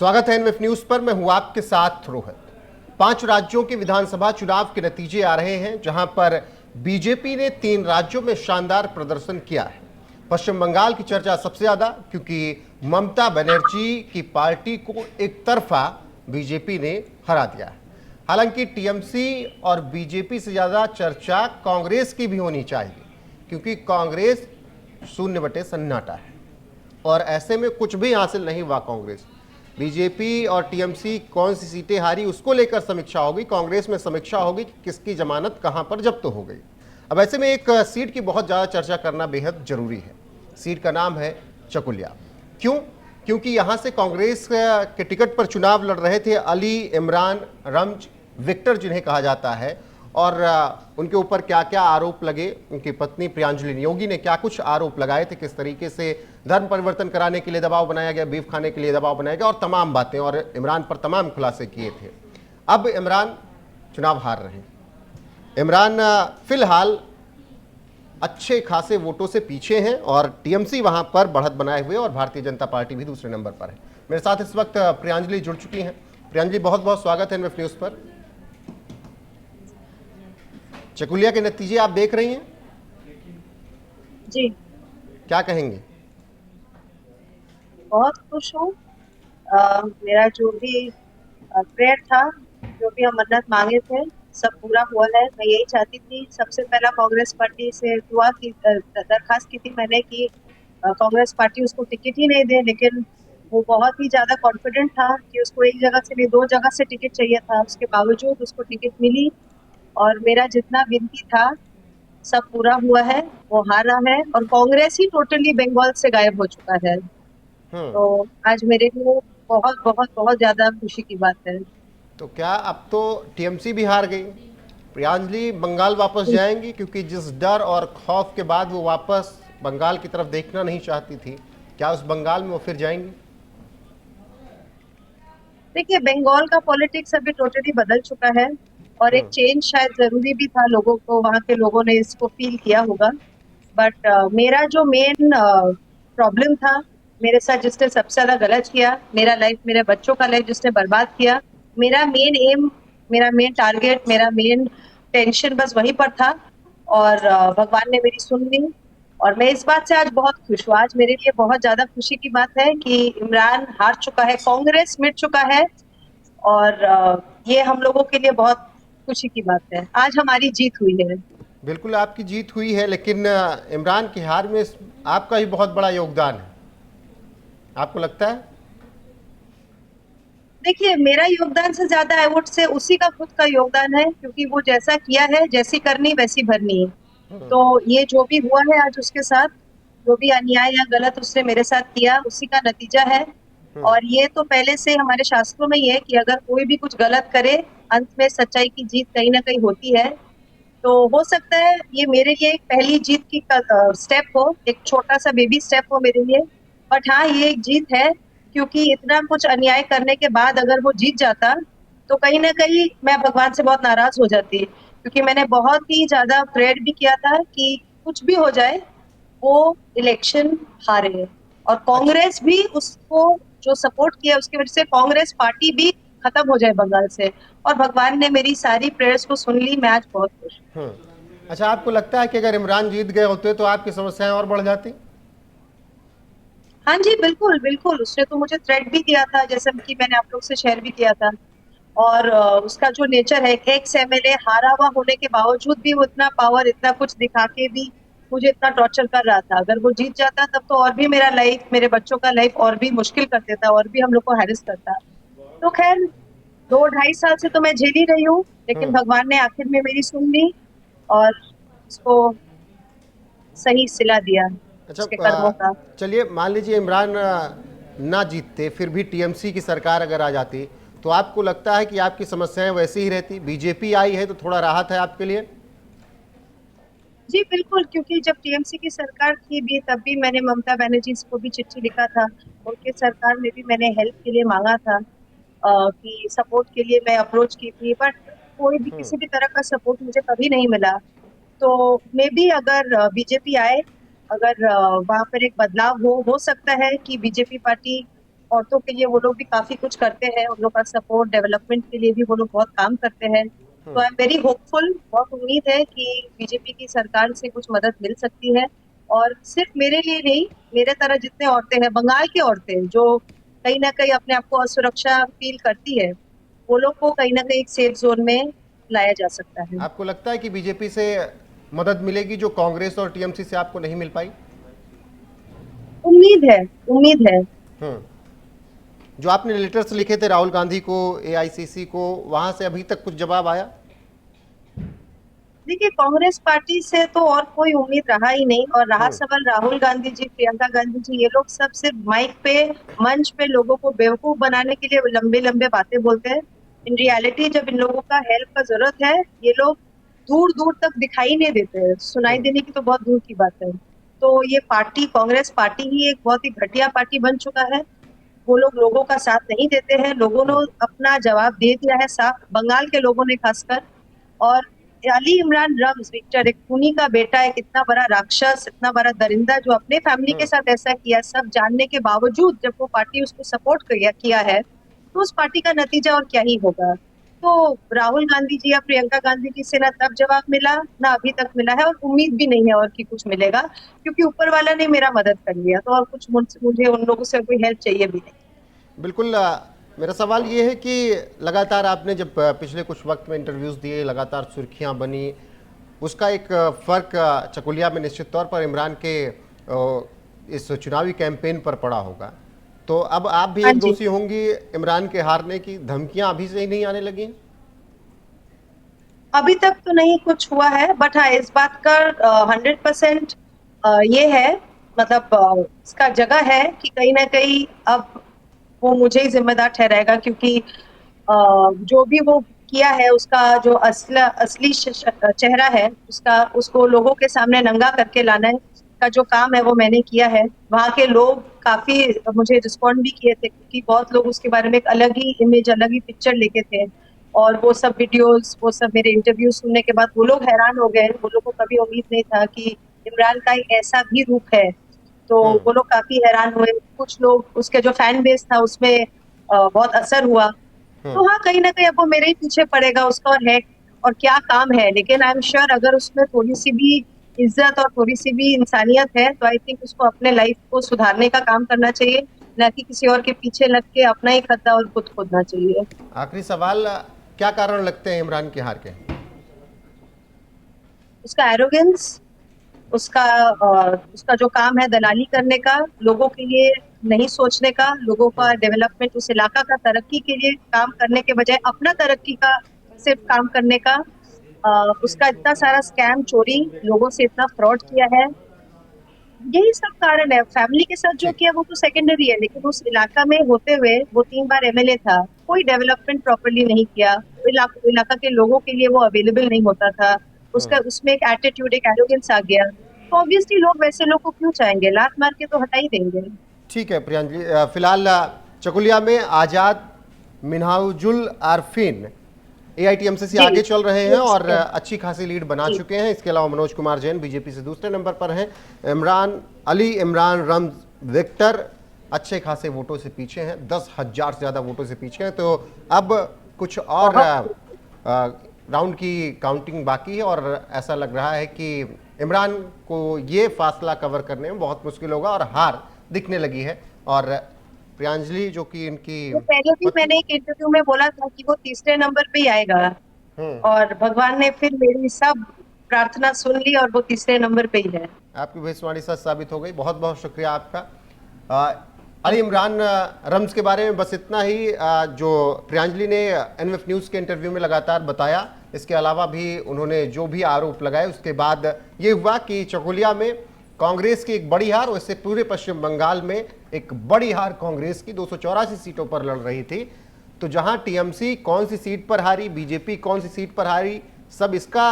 स्वागत है NF news पर। मैं हूं आपके साथ रोहित। 5 राज्यों के विधानसभा चुनाव के नतीजे आ रहे हैं, जहां पर बीजेपी ने 3 राज्यों में शानदार प्रदर्शन किया है। पश्चिम बंगाल की चर्चा सबसे ज्यादा, क्योंकि ममता बनर्जी की पार्टी को एक तरफा बीजेपी ने हरा दिया है। हालांकि टीएमसी और बीजेपी से ज्यादा चर्चा कांग्रेस की भी होनी चाहिए, क्योंकि कांग्रेस 0/सन्नाटा है और ऐसे में कुछ भी हासिल नहीं हुआ। कांग्रेस, बीजेपी और टीएमसी कौन सी सीटें हारी उसको लेकर समीक्षा होगी। कांग्रेस में समीक्षा होगी कि किसकी जमानत कहां पर जब्त हो गई। अब ऐसे में एक सीट की बहुत ज़्यादा चर्चा करना बेहद जरूरी है। सीट का नाम है चकुलिया। क्यों? क्योंकि यहां से कांग्रेस के टिकट पर चुनाव लड़ रहे थे अली इमरान रम्ज विक्टर, जिन्हें कहा जाता है, और उनके ऊपर क्या क्या आरोप लगे। उनकी पत्नी प्रियांजलि नियोगी ने क्या कुछ आरोप लगाए थे, किस तरीके से धर्म परिवर्तन कराने के लिए दबाव बनाया गया, बीफ खाने के लिए दबाव बनाया गया और तमाम बातें, और इमरान पर तमाम खुलासे किए थे। अब इमरान चुनाव हार रहे हैं। इमरान फिलहाल अच्छे खासे वोटों से पीछे हैं और टीएमसी वहां पर बढ़त बनाए हुए और भारतीय जनता पार्टी भी दूसरे नंबर पर है। मेरे साथ इस वक्त प्रियांजलि जुड़ चुकी हैं। प्रियांजलि, बहुत बहुत स्वागत है एनएफ न्यूज पर। चकुलिया के नतीजे आप देख रही हैं जी, क्या कहेंगे? बहुत खुश हूँ। मेरा जो भी प्रेयर था, जो भी हम मन्नत मांगे थे, सब पूरा हुआ है। मैं यही चाहती थी, सबसे पहला कांग्रेस पार्टी से दुआ की दरखास्त की थी मैंने कि कांग्रेस पार्टी उसको टिकट ही नहीं दे, लेकिन वो बहुत ही ज्यादा कॉन्फिडेंट था कि उसको एक जगह से नहीं 2 जगह से टिकट चाहिए था। उसके बावजूद उसको टिकट मिली और मेरा जितना विनती था सब पूरा हुआ है। वो हारा है और कांग्रेस ही टोटली बंगाल से गायब हो चुका है। हम्म। तो आज मेरे लिए बहुत बहुत बहुत ज्यादा खुशी की बात है। तो क्या अब तो टीएमसी भी हार गई, प्रियांजलि बंगाल वापस जाएंगी? क्योंकि जिस डर और खौफ के बाद वो वापस बंगाल की तरफ देखना नहीं चाहती थी, क्या उस बंगाल में वो फिर जाएंगी? देखिए, बंगाल का पॉलिटिक्स अभी टोटली बदल चुका है और एक हम्म। चेंज शायद जरूरी भी था। लोगों को, वहां के लोगों ने इसको फील किया होगा। बट मेरा जो मेन प्रॉब्लम था, मेरे साथ जिसने सबसे ज्यादा गलत किया, मेरा लाइफ, मेरे बच्चों का लाइफ जिसने बर्बाद किया, मेरा मेन एम, मेरा मेन टारगेट, मेरा मेन टेंशन बस वहीं पर था। और भगवान ने मेरी सुन ली और मैं इस बात से आज बहुत खुश हूँ। आज मेरे लिए बहुत ज्यादा खुशी की बात है कि इमरान हार चुका है, कांग्रेस मिट चुका है और ये हम लोगों के लिए बहुत खुशी की बात है। आज हमारी जीत हुई है। बिल्कुल आपकी जीत हुई है, लेकिन इमरान की हार में आपका भी बहुत बड़ा योगदान है, आपको लगता है? देखिए, मेरा योगदान से ज्यादा आई वुड से उसी का खुद का योगदान है, क्योंकि वो जैसा किया है, जैसी करनी वैसी भरनी है। तो ये जो भी हुआ है आज उसके साथ, जो भी अन्याय या गलत उसने मेरे साथ किया, उसी का नतीजा है। और ये तो पहले से हमारे शास्त्रों में ही है कि अगर कोई भी कुछ गलत करे, अंत में सच्चाई की जीत कहीं ना कहीं होती है। तो हो सकता है ये मेरे लिए एक पहली जीत की स्टेप हो, एक छोटा सा बेबी स्टेप हो मेरे लिए। बट हाँ, ये एक जीत है, क्योंकि इतना कुछ अन्याय करने के बाद अगर वो जीत जाता तो कहीं ना कहीं मैं भगवान से बहुत नाराज हो जाती, क्योंकि मैंने बहुत ही ज्यादा प्रेयर भी किया था कि कुछ भी हो जाए, वो इलेक्शन हारे। और अच्छा, कांग्रेस भी उसको जो सपोर्ट किया, उसकी वजह से कांग्रेस पार्टी भी खत्म हो जाए बंगाल से। और भगवान ने मेरी सारी प्रेयर्स को सुन ली। मैं आज बहुत खुश हूँ। अच्छा, आपको लगता है कि अगर इमरान जीत गए होते तो आपकी समस्याएं और बढ़ जाती? हाँ जी, बिल्कुल बिल्कुल। उसने तो मुझे थ्रेट भी दिया था, जैसे कि मैंने आप लोग से शेयर भी किया था। और उसका जो नेचर है, एक्स एमएलए हारा हुआ होने के बावजूद भी वो इतना पावर, इतना कुछ दिखा के भी मुझे इतना टॉर्चर कर रहा था। अगर वो जीत जाता तब तो और भी मेरा लाइफ, मेरे बच्चों का लाइफ और भी मुश्किल कर देता, और भी हम लोग को हैरेस करता। तो खैर, 2 ढाई साल से तो मैं झेल ही रही हूँ, लेकिन हम्म। भगवान ने आखिर में मेरी सुन ली और उसको सही सिला दिया अच्छा, उसके कर्मों का। चलिए मान लीजिए इमरान ना जीतते, फिर भी टीएमसी की सरकार अगर आ जाती, तो आपको लगता है कि आपकी समस्याएं वैसी ही रहती? बीजेपी आई है तो थोड़ा राहत है आपके लिए? जी बिल्कुल, क्योंकि जब टीएमसी की सरकार थी भी, तब भी मैंने ममता बनर्जी को भी चिट्ठी लिखा था। उनके सरकार में भी मैंने हेल्प के लिए मांगा था, कि सपोर्ट के लिए मैं अप्रोच की थी। बट कोई भी किसी भी तरह का सपोर्ट मुझे कभी नहीं मिला। तो मे बी अगर बीजेपी आए, अगर वहां पर एक बदलाव हो सकता है कि बीजेपी पार्टी औरतों के लिए वो लोग भी काफी कुछ करते हैं, उन लोग का सपोर्ट डेवलपमेंट के लिए भी वो लोग बहुत काम करते हैं। तो आई एम वेरी होपफुल, बहुत उम्मीद है कि बीजेपी की सरकार से कुछ मदद मिल सकती है। और सिर्फ मेरे लिए नहीं, मेरे तरह जितने औरतें हैं, बंगाल की औरतें जो कहीं ना कहीं अपने आप को असुरक्षा फील करती है, वो लोग को कहीं ना कहीं एक सेफ जोन में लाया जा सकता है। आपको लगता है कि बीजेपी से मदद मिलेगी जो कांग्रेस और टीएमसी से आपको नहीं मिल पाई? उम्मीद है, उम्मीद है। हम्म। जो आपने लेटर्स लिखे थे राहुल गांधी को, एआईसीसी को, वहां से अभी तक कुछ जवाब आया? देखिए, कांग्रेस पार्टी से तो और कोई उम्मीद रहा ही नहीं। और रहा हम्म। सवाल राहुल गांधी जी, प्रियंका गांधी जी, ये लोग सब सिर्फ माइक पे, मंच पे लोगों को बेवकूफ बनाने के लिए लंबे लंबे बातें बोलते हैं। इन रियलिटी जब इन लोगों का हेल्प का जरूरत है, ये लोग दूर दूर तक दिखाई नहीं देते हैं। सुनाई हम्म। देने की तो बहुत दूर की बात है। तो ये पार्टी, कांग्रेस पार्टी ही एक बहुत ही घटिया पार्टी बन चुका है। वो लोग लोगों का साथ नहीं देते हैं। लोगों ने हम्म। अपना जवाब दे दिया है साफ, बंगाल के लोगों ने खासकर। और अली इमरान रम्ज विक्टर, एक खूनी का बेटा, एक इतना बड़ा राक्षस, इतना बड़ा दरिंदा जो अपने फैमिली के हम्म। साथ ऐसा किया, सब जानने के बावजूद जब वो पार्टी उसको सपोर्ट किया है, तो उस पार्टी का नतीजा और क्या ही होगा। तो राहुल गांधी जी या प्रियंका गांधी जी से ना तब जवाब मिला, ना अभी तक मिला है, और उम्मीद भी नहीं है और कि कुछ मिलेगा, क्योंकि ऊपर वाला ने मेरा मदद कर लिया। तो और कुछ मुझे उन लोगों से कोई हेल्प चाहिए भी नहीं। बिल्कुल। मेरा सवाल ये है कि लगातार आपने जब पिछले कुछ वक्त में इंटरव्यूज़ दिए, लगातार सुर्खियां बनी, उसका एक फ़र्क चकुलिया में निश्चित तौर पर इमरान के इस चुनावी कैंपेन पर पड़ा होगा। तो अब आप भी हाँ एक जी। दोषी होंगी इमरान के हारने की? धमकियां अभी से ही नहीं आने लगी? अभी तक तो नहीं कुछ हुआ है, बट हाँ, इस बात का 100% ये है, मतलब इसका जगह है कि कहीं ना कहीं अब वो मुझे ही जिम्मेदार ठहराएगा, क्योंकि जो भी वो किया है, उसका जो असली चेहरा है उसका, उसको लोगों के सामने नंगा करके लाना है का जो काम है, वो मैंने किया है। वहाँ के लोग काफी मुझे रिस्पॉन्ड भी किए थे, क्योंकि बहुत लोग उसके बारे में एक अलग ही इमेज, अलग ही पिक्चर लेके थे। और वो सब वीडियोस, वो सब मेरे इंटरव्यू सुनने के बाद वो लोग हैरान हो गए। वो लोग को कभी उम्मीद नहीं था कि इमरान का एक ऐसा भी रूप है। तो हम्म। वो लोग काफी हैरान हुए। कुछ लोग, उसके जो फैन बेस था उसमें बहुत असर हुआ। हम्म। तो हाँ, कहीं ना कहीं अब वो मेरे ही पीछे पड़ेगा, उसका और है और क्या काम है। लेकिन आई एम श्योर अगर उसमें थोड़ी सी भी इज्जत और थोड़ी सी भी इंसानियत है, तो आई थिंक उसको अपने लाइफ को सुधारने का काम करना चाहिए, ना कि किसी और के पीछे लग के अपना ही खड्डा और खुद खोदना चाहिए। आखिरी सवाल, क्या कारण लगते हैं इमरान के हार के? उसका एरोगेंस, उसका जो काम है दलाली करने का, लोगों के लिए नहीं सोचने का, लोगों का डेवलपमेंट, उस इलाका का तरक्की के लिए काम करने के बजाय अपना तरक्की का सिर्फ काम करने का। उसका इतना सारा स्कैम, चोरी, लोगों से इतना फ्रॉड किया है, यही सब कारण है। फैमिली के साथ जो ठीक। किया वो तो सेकेंडरी है, लेकिन उस इलाका में होते हुए वो 3 बार एमएलए था, कोई डेवलपमेंट प्रॉपरली नहीं किया। इलाका के लोगों के लिए वो अवेलेबल नहीं होता था। उसका उसमें एक एटीट्यूड, एक एरोगेंस आ गया। तो ऑब्वियसली लोग वैसे लोग को क्यों चाहेंगे, लात मार के तो हटा ही देंगे। ठीक है प्रियांजलि, फिलहाल चकुलिया में आजाद मिन्हाजुल आरफीन एआईटीएमसी से जी। आगे चल रहे हैं और जी। अच्छी खासी लीड बना चुके हैं। इसके अलावा मनोज कुमार जैन बीजेपी से दूसरे नंबर पर हैं। इमरान रम्ज विक्टर अच्छे खासे वोटों से पीछे हैं, 10,000 से ज़्यादा वोटों से पीछे हैं। तो अब कुछ और राउंड की काउंटिंग बाकी है और ऐसा लग रहा है कि इमरान को ये फासला कवर करने में बहुत मुश्किल होगा और हार दिखने लगी है। और प्रियांजलि जो कि इनकी तो पहले भी मैंने एक इंटरव्यू में बोला था कि वो तीसरे नंबर पे ही आएगा, हम्म। और भगवान ने फिर मेरी सब प्रार्थना सुन ली और वो तीसरे नंबर पे ही है। आपकी भविष्यवाणी सच साबित हो गई। बहुत बहुत शुक्रिया आपका। अली इमरान रम्ज के बारे में बस इतना ही जो प्रियांजलि ने एनएफ न्यूज़ के इंटरव्यू में लगातार बताया। इसके अलावा भी उन्होंने जो भी आरोप लगाए, उसके बाद ये हुआ कि चकुलिया में कांग्रेस की एक बड़ी हार, वैसे पूरे पश्चिम बंगाल में एक बड़ी हार कांग्रेस की 284 सीटों पर लड़ रही थी। तो जहां टीएमसी कौन सी सीट पर हारी, बीजेपी कौन सी सीट पर हारी, सब इसका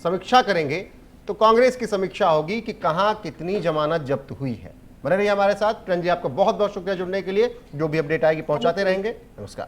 समीक्षा करेंगे। तो कांग्रेस की समीक्षा होगी कि कहां कितनी जमानत जब्त हुई है। बने रहिए हमारे साथ। प्रियंजलि, आपका बहुत बहुत शुक्रिया जुड़ने के लिए। जो भी अपडेट आएगी पहुंचाते रहेंगे। नमस्कार।